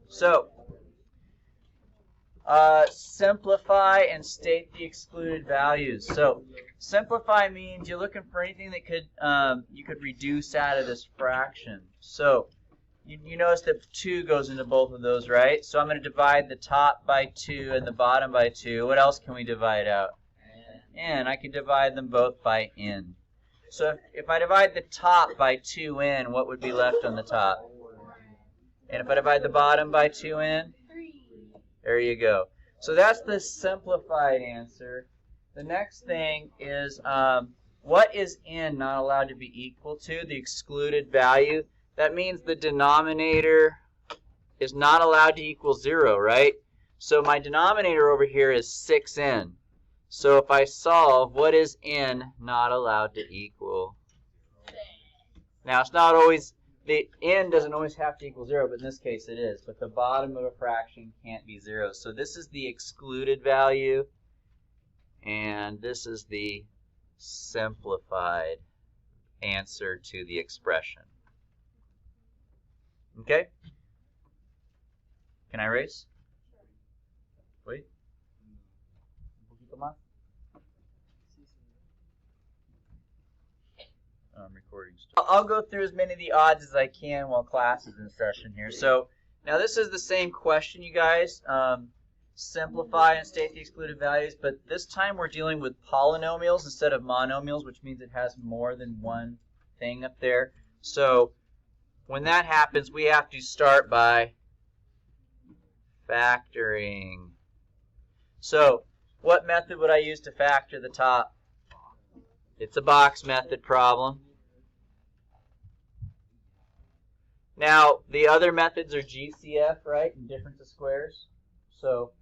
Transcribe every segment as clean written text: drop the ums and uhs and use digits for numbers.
So, simplify and state the excluded values. So, simplify means you're looking for anything that could you could reduce out of this fraction. So, you notice that 2 goes into both of those, right? So I'm going to divide the top by 2 and the bottom by 2. What else can we divide out? N. I can divide them both by n. So if I divide the top by 2n, what would be left on the top? And if I divide the bottom by 2n? 3. There you go. So that's the simplified answer. The next thing is, what is n not allowed to be equal to? The excluded value. That means the denominator is not allowed to equal 0, right? So my denominator over here is 6n. So if I solve, what is n not allowed to equal? Now it's not always, the n doesn't always have to equal 0, but in this case it is. But the bottom of a fraction can't be 0. So this is the excluded value, and this is the simplified answer to the expression. Okay? Can I erase? Wait. I'm recording still. I'll go through as many of the odds as I can while class is in session here. So now this is the same question, you guys. Simplify and state the excluded values, but this time we're dealing with polynomials instead of monomials, which means it has more than one thing up there. So when that happens, we have to start by factoring. So what method would I use to factor the top? It's a box method problem. Now, the other methods are GCF, right, and difference of squares. So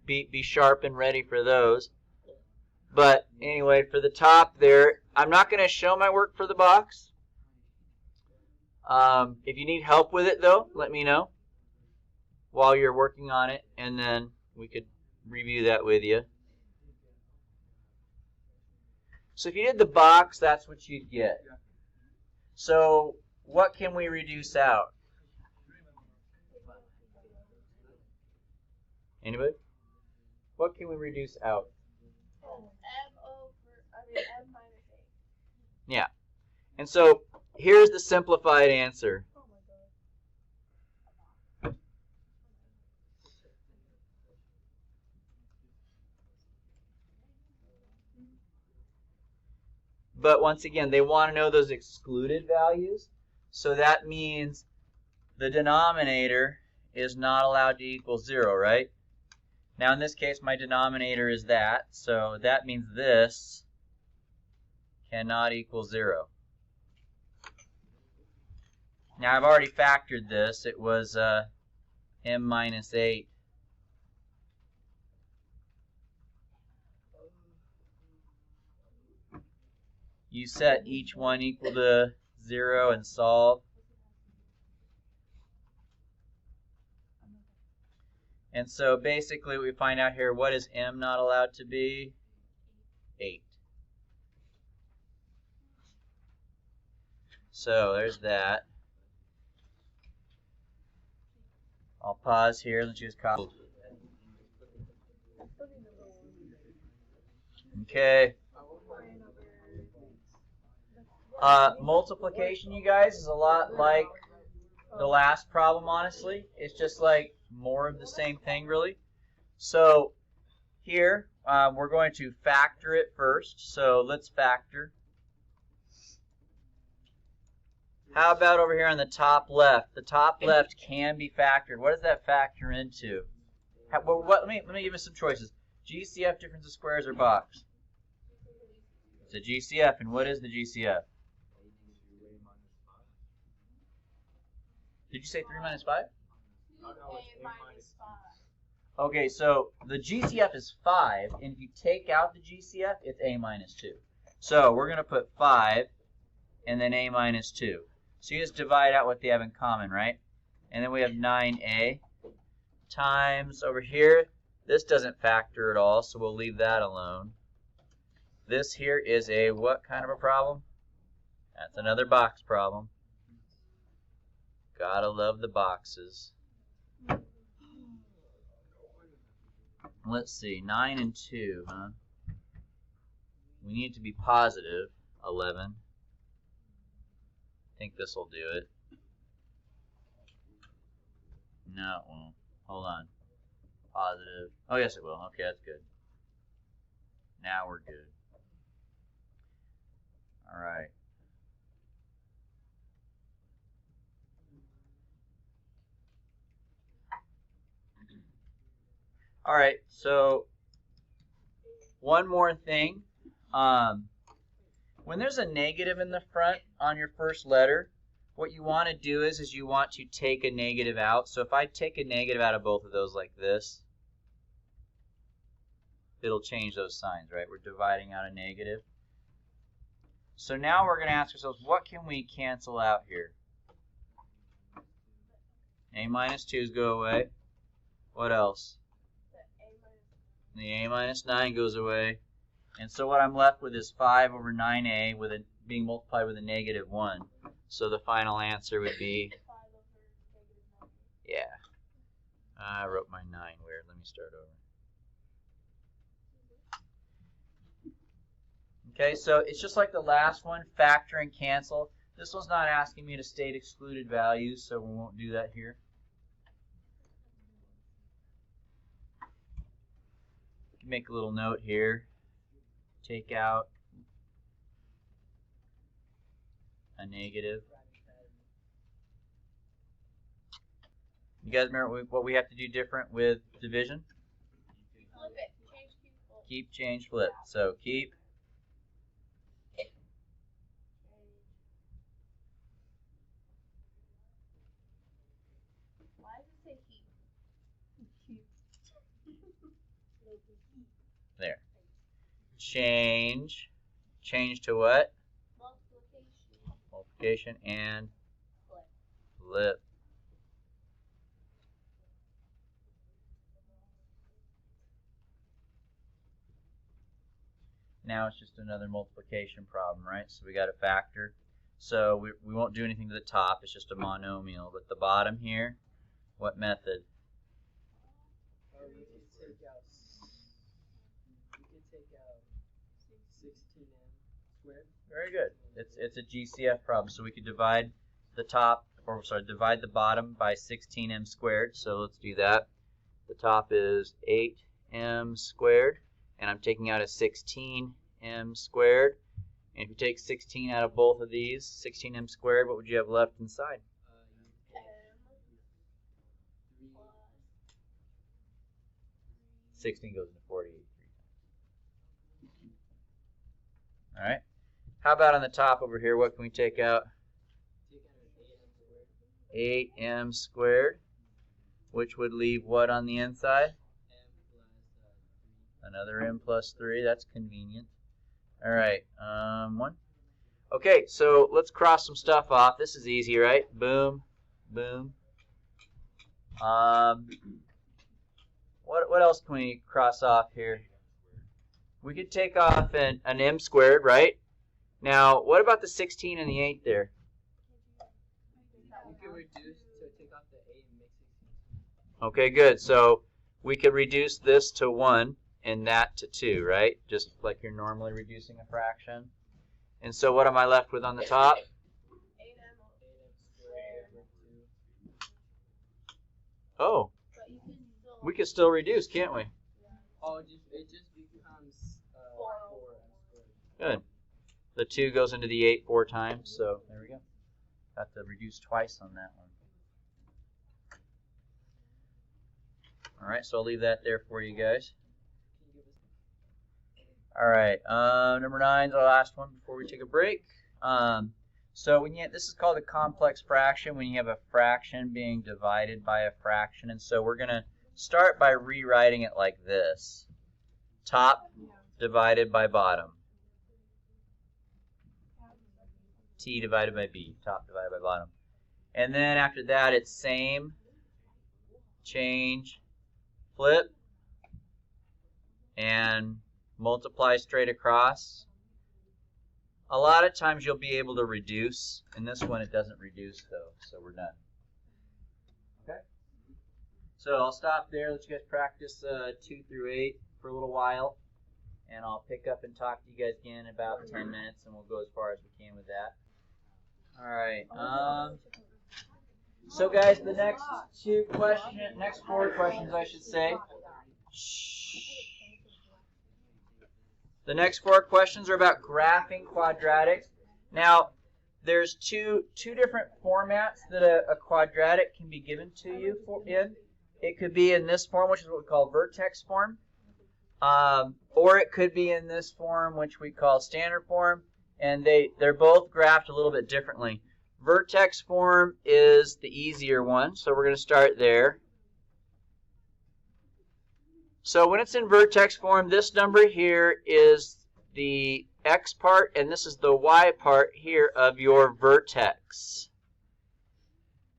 be sharp and ready for those. But anyway, for the top there, I'm not going to show my work for the box. If you need help with it, though, let me know while you're working on it, and then we could review that with you. So if you did the box, that's what you'd get. So what can we reduce out? Anybody? What can we reduce out? M minus 8. Yeah. And so here's the simplified answer. Oh my God. But once again, they want to know those excluded values. So that means the denominator is not allowed to equal 0, right? Now in this case, my denominator is that. So that means this cannot equal 0. Now I've already factored this. It was m minus 8. You set each one equal to 0 and solve. And so basically we find out here, what is m not allowed to be? 8. So there's that. I'll pause here and choose copy. Okay. Multiplication, you guys, is a lot like the last problem, honestly. It's just like more of the same thing, really. So here, we're going to factor it first. So let's factor. How about over here on the top left? The top left can be factored. What does that factor into? Let me give you some choices. GCF, difference of squares, or box? It's a GCF, and what is the GCF? Did you say 3 minus 5? No, it's A minus 5. Okay, so the GCF is 5, and if you take out the GCF, it's A minus 2. So we're going to put 5 and then A minus 2. So you just divide out what they have in common, right? And then we have 9A times over here. This doesn't factor at all, so we'll leave that alone. This here is a what kind of a problem? That's another box problem. Gotta love the boxes. Let's see, 9 and 2, huh? We need it to be positive 11. I think this will do it. No, it won't. Hold on. Positive. Oh, yes, it will. Okay, that's good. Now we're good. All right. All right, so one more thing. When there's a negative in the front on your first letter, what you want to do is you want to take a negative out. So if I take a negative out of both of those like this, it'll change those signs, right? We're dividing out a negative. So now we're going to ask ourselves, what can we cancel out here? A minus 2's go away. What else? The a minus 9 goes away. And so what I'm left with is 5 over 9a with it being multiplied with a negative 1. So the final answer would be, yeah. I wrote my 9 weird. Let me start over. Okay, so it's just like the last one, factor and cancel. This one's not asking me to state excluded values, so we won't do that here. Make a little note here. Take out a negative. You guys remember what we have to do different with division? Flip it. Change, keep, flip. Keep, change, flip. So keep. Why does it say heap? There. Change. Change to what? Multiplication. Multiplication and Flip. flip. Now it's just another multiplication problem, right? So we got a factor. So we won't do anything to the top. It's just a monomial. But the bottom here, what method? We can take out 16m squared. Very good. It's a GCF problem. So we could divide the top, or sorry, divide the bottom by 16m squared. So let's do that. The top is 8m squared, and I'm taking out a 16m squared. And if you take 16 out of both of these, 16m squared, what would you have left inside? 16 goes into 48 3 times. All right. How about on the top over here? What can we take out? 8m squared, which would leave what on the inside? Another m plus 3. That's convenient. All right. 1. Okay, so let's cross some stuff off. This is easy, right? Boom, boom. What else can we cross off here? We could take off an m squared, right? Now, what about the 16 and the 8 there? You can reduce to take off the 8 and make 16. Okay, good. So we could reduce this to 1 and that to 2, right? Just like you're normally reducing a fraction. And so what am I left with on the top? 8m squared. Oh, But you can still. we could still reduce, can't we? Oh, it just becomes 4m squared. Good. The 2 goes into the 8 4 times, so there we go. Got to reduce twice on that one. All right, so I'll leave that there for you guys. All right, number 9 is our last one before we take a break. So when this is called a complex fraction, when you have a fraction being divided by a fraction. And so we're going to start by rewriting it like this. Top divided by bottom. T divided by B, top divided by bottom. And then after that, it's same, change, flip, and multiply straight across. A lot of times you'll be able to reduce. In this one, it doesn't reduce, though, so we're done. So I'll stop there. Let you guys practice 2 through 8 for a little while. And I'll pick up and talk to you guys again in about 10 minutes, and we'll go as far as we can with that. All right. So guys, the next next 4 questions, I should say. The next 4 questions are about graphing quadratics. Now, there's two different formats that a quadratic can be given to you in. It could be in this form, which is what we call vertex form, or it could be in this form, which we call standard form, and they're both graphed a little bit differently. Vertex form is the easier one, so we're going to start there. So when it's in vertex form, this number here is the x part, and this is the y part here of your vertex.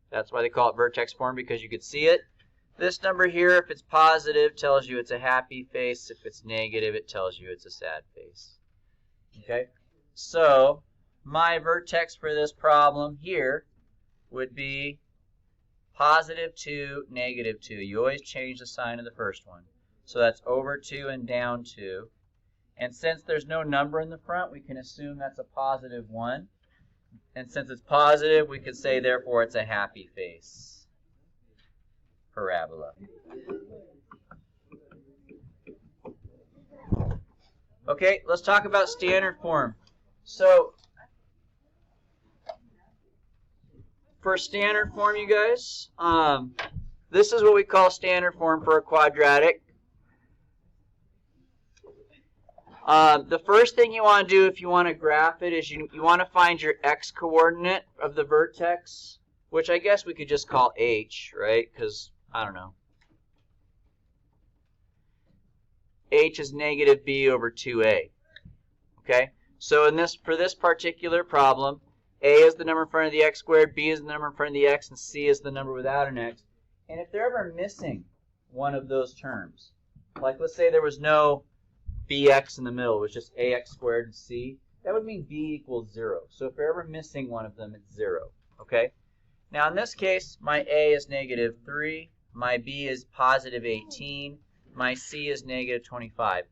That's why they call it vertex form, because you could see it. This number here, if it's positive, tells you it's a happy face. If it's negative, it tells you it's a sad face. Okay? So my vertex for this problem here would be positive 2, negative 2. You always change the sign of the first one. So that's over 2 and down 2. And since there's no number in the front, we can assume that's a positive 1. And since it's positive, we could say, therefore, it's a happy face parabola. Okay, let's talk about standard form. So, for standard form, you guys, this is what we call standard form for a quadratic. The first thing you want to do if you want to graph it is you want to find your x-coordinate of the vertex, which I guess we could just call h, right? Because, I don't know. H is negative b over 2a. Okay? So for this particular problem, a is the number in front of the x squared, b is the number in front of the x, and c is the number without an x. And if they're ever missing one of those terms, like let's say there was no bx in the middle, it was just ax squared and c, that would mean b equals 0. So if you're ever missing one of them, it's 0. Okay? Now in this case, my a is negative 3, my b is positive 18, my c is negative 25.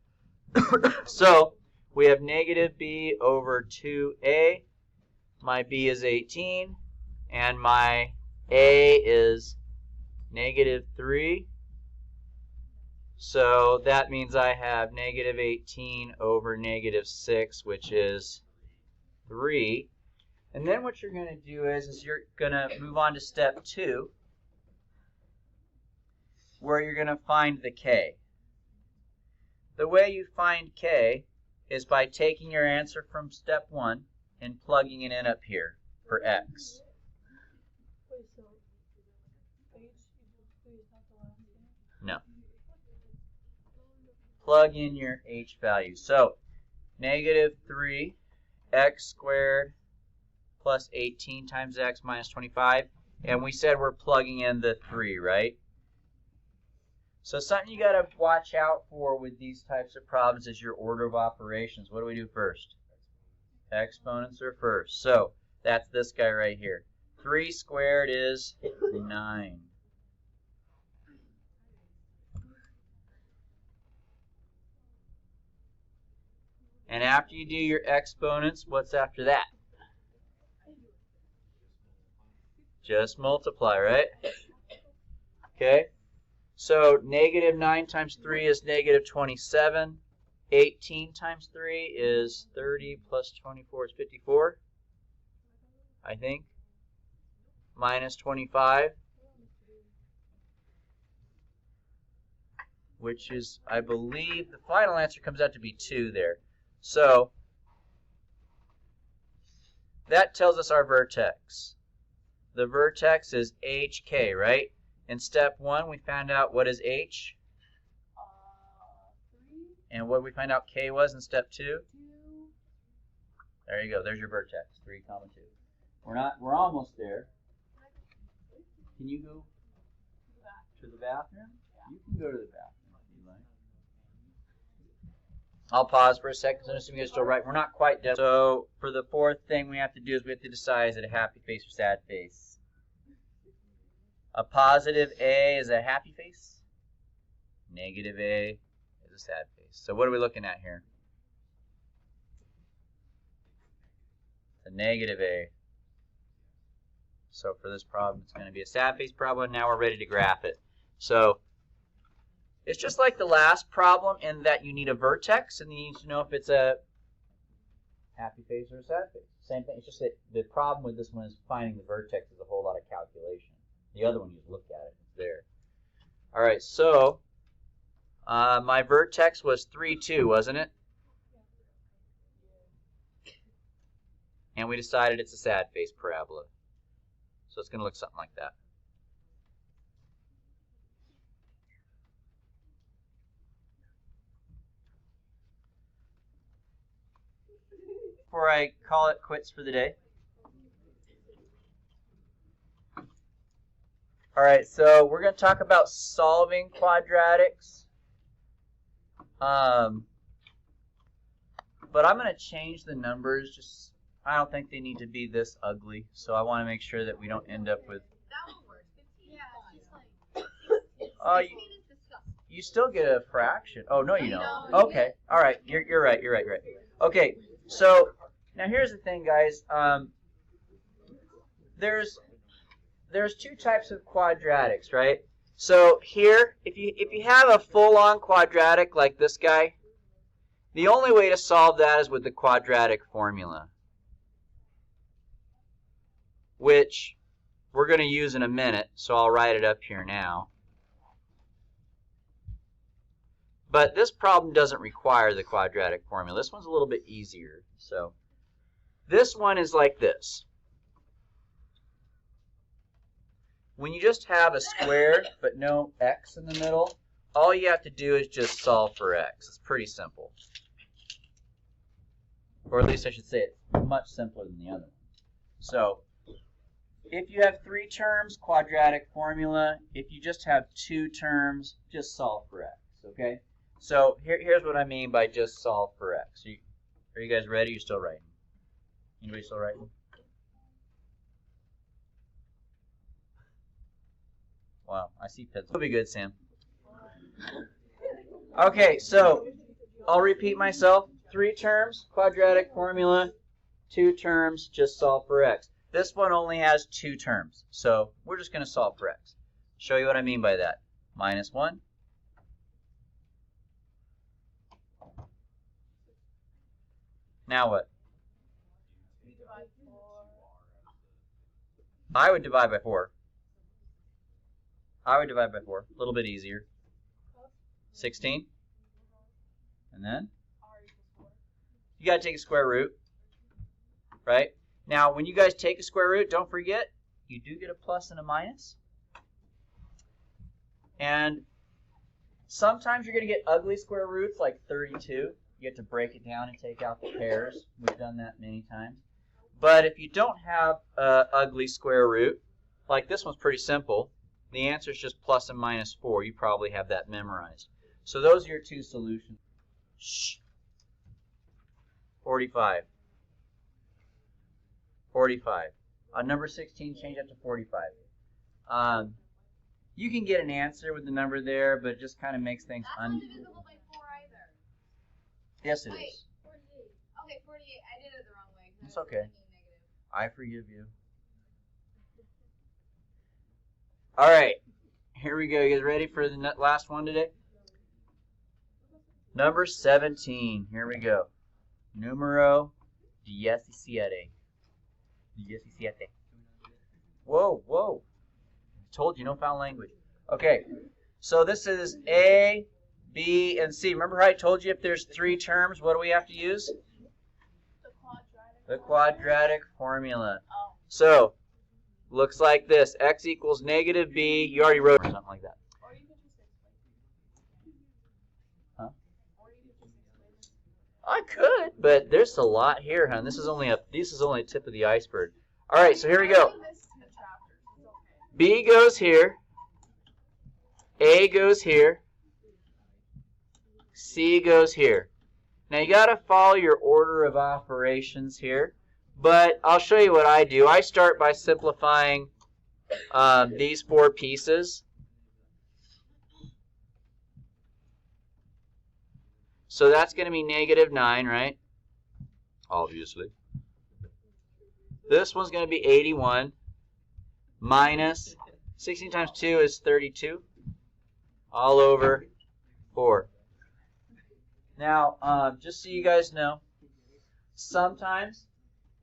So we have negative b over 2a, my b is 18, and my a is negative 3. So that means I have negative 18 over negative 6, which is 3. And then what you're going to do is you're going to move on to step 2, where you're going to find the k. The way you find k is by taking your answer from step 1 and plugging it in up here for x. Wait, so h equals 3 is not the last thing? No. Plug in your h value. So negative 3 x squared plus 18 times x minus 25. And we said we're plugging in the 3, right? So something you got to watch out for with these types of problems is your order of operations. What do we do first? Exponents are first. So that's this guy right here. 3 squared is 9. And after you do your exponents, what's after that? Just multiply, right? Okay. So negative 9 times 3 is negative 27. 18 times 3 is 30 plus 24 is 54, I think. Minus 25, which is, I believe, the final answer comes out to be 2 there. So that tells us our vertex. The vertex is HK, right? In step 1, we found out what is H. 3. And what did we find out K was in step 2? 2. There you go. There's your vertex. 3, 2. We're almost there. Can you go to the bathroom? You can go to the bathroom if you like. I'll pause for a second. So I'm assuming you're still right. We're not quite done. So for the fourth thing we have to do is we have to decide, is it a happy face or sad face? A positive A is a happy face. Negative A is a sad face. So what are we looking at here? A negative A. So for this problem, it's going to be a sad face problem. Now we're ready to graph it. So it's just like the last problem in that you need a vertex and you need to know if it's a happy face or a sad face. Same thing. It's just that the problem with this one is finding the vertex is a whole lot of calculation. The other one, you just look at it. It's there. All right. So my vertex was 3, 2, wasn't it? And we decided it's a sad face parabola. So it's going to look something like that. Before I call it quits for the day. All right, so we're going to talk about solving quadratics. But I'm going to change the numbers. Just I don't think they need to be this ugly, so I want to make sure that we don't end up with. That one works. 15 is fine. You still get a fraction. Oh no, you don't. Okay, all right. You're right. You're right. Okay, so now here's the thing, guys. There's two types of quadratics, right? So here, if you have a full-on quadratic like this guy, the only way to solve that is with the quadratic formula, which we're going to use in a minute, so I'll write it up here now. But this problem doesn't require the quadratic formula. This one's a little bit easier. So this one is like this. When you just have a square but no x in the middle, all you have to do is just solve for x. It's pretty simple. Or at least I should say it's much simpler than the other one. So if you have 3 terms, quadratic formula. If you just have 2 terms, just solve for x. Okay? So here's what I mean by just solve for x. Are you guys ready? You're still writing? Anybody still writing? Wow, I see pencil. It'll be good, Sam. Okay, so I'll repeat myself. 3 terms, quadratic formula. 2 terms, just solve for x. This one only has 2 terms, so we're just going to solve for x. Show you what I mean by that. Minus 1. Now what? I would divide by 4. I would divide by 4. A little bit easier. 16. And then? You got to take a square root. Right? Now, when you guys take a square root, don't forget, you do get a plus and a minus. And sometimes you're going to get ugly square roots like 32. You have to break it down and take out the pairs. We've done that many times. But if you don't have an ugly square root, like this one's pretty simple, the answer is just plus and minus 4. You probably have that memorized. So those are your 2 solutions. Shh. 45. 45. On number 16, change that to 45. You can get an answer with the number there, but it just kind of makes things That's not divisible by 4 either. Yes, it Wait, is. 48. Okay, 48. I did it the wrong way. It's okay. I forgive you. All right. Here we go. You guys ready for the last one today? Number 17. Here we go. Numero 17. 17. Whoa, whoa. I told you, no foul language. Okay. So this is A, B, and C. Remember how I told you if there's 3 terms, what do we have to use? The quadratic formula. Oh. So, looks like this. X equals negative B. You already wrote or something like that. Or you could just explain. Huh? Or you could just explain. I could, but there's a lot here, hon. This is only a tip of the iceberg. All right, so here we go. B goes here. A goes here. C goes here. Now you got to follow your order of operations here, but I'll show you what I do. I start by simplifying these four pieces. So that's going to be negative 9, right? Obviously. This one's going to be 81 minus 16 times 2 is 32 all over 4. Now, just so you guys know, sometimes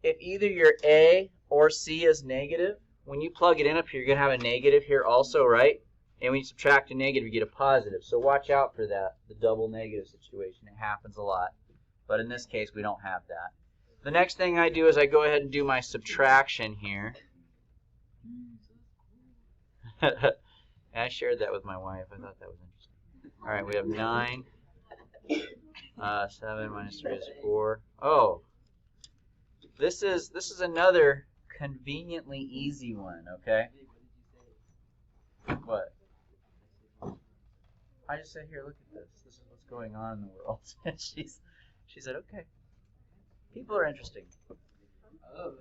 if either your A or C is negative, when you plug it in up here, you're going to have a negative here also, right? And when you subtract a negative, you get a positive. So watch out for that, the double negative situation. It happens a lot. But in this case, we don't have that. The next thing I do is I go ahead and do my subtraction here. I shared that with my wife. I thought that was interesting. All right, we have 9. 7 minus 3 is 4. Oh, this is another conveniently easy one, okay? What? I just said, here, look at this. This is what's going on in the world. And she said, okay. People are interesting. Oh.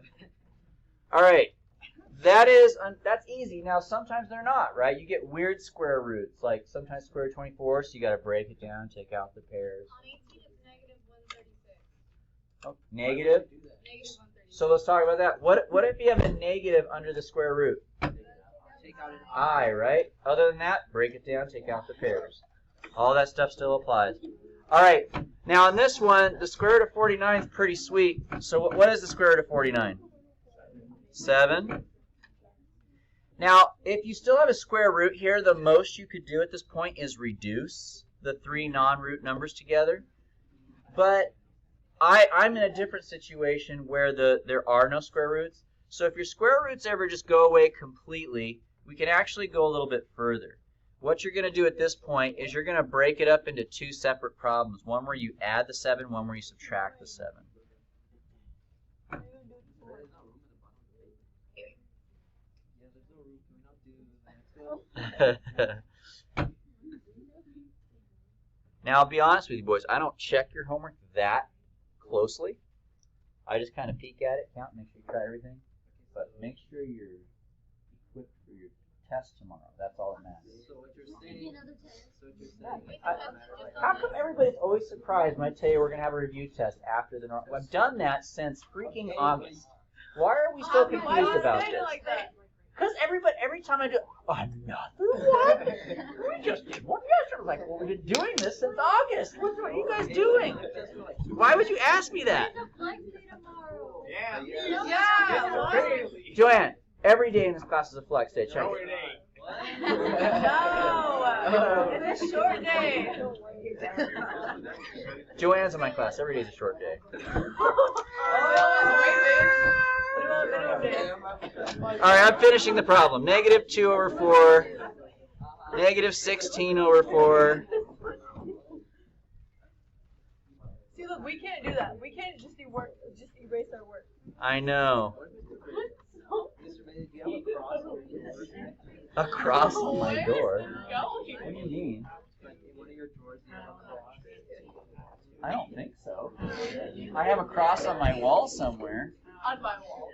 All right. That's easy. Now, sometimes they're not, right? You get weird square roots. Like, sometimes square root 24, so you got to break it down, take out the pairs. On 18, it's negative 136. Oh, negative? Negative 136. So let's talk about that. What if you have a negative under the square root? Take out an I, right? Other than that, break it down, take out the pairs. All that stuff still applies. All right. Now, in this one, the square root of 49 is pretty sweet. So what is the square root of 49? 7. Now, if you still have a square root here, the most you could do at this point is reduce the 3 non-root numbers together. But I'm in a different situation where there are no square roots. So if your square roots ever just go away completely, we can actually go a little bit further. What you're going to do at this point is you're going to break it up into 2 separate problems. One where you add the 7, one where you subtract the 7. Now, I'll be honest with you, boys. I don't check your homework that closely. I just kind of peek at it, count, make sure you try everything. But make sure you're equipped for your test tomorrow. That's all that matters. So what you're Maybe saying? another test. So what you're saying? How come everybody's always surprised when I tell you we're going to have a review test after the normal? I've done that since freaking August. Why are we so confused about this? Because every time I do, another one? We just did one yesterday. Like, well, we've been doing this since August. What are you guys doing? Why would you ask me that? There's a flight day tomorrow. Yeah. Joanne, every day in this class is a flex day. Check it. No. It's a short day. Joanne's in my class. Every day is a short day. All right, I'm finishing the problem. Negative 2 over 4. Negative 16 over 4. See, look, we can't do that. We can't just do work, just erase our work. I know. Mr. Mayor, do you have a cross over your door? A cross on my door? Going. What do you mean? Like in one of your drawers, you have a cross. I don't think so. I have a cross on my wall somewhere. On my wall.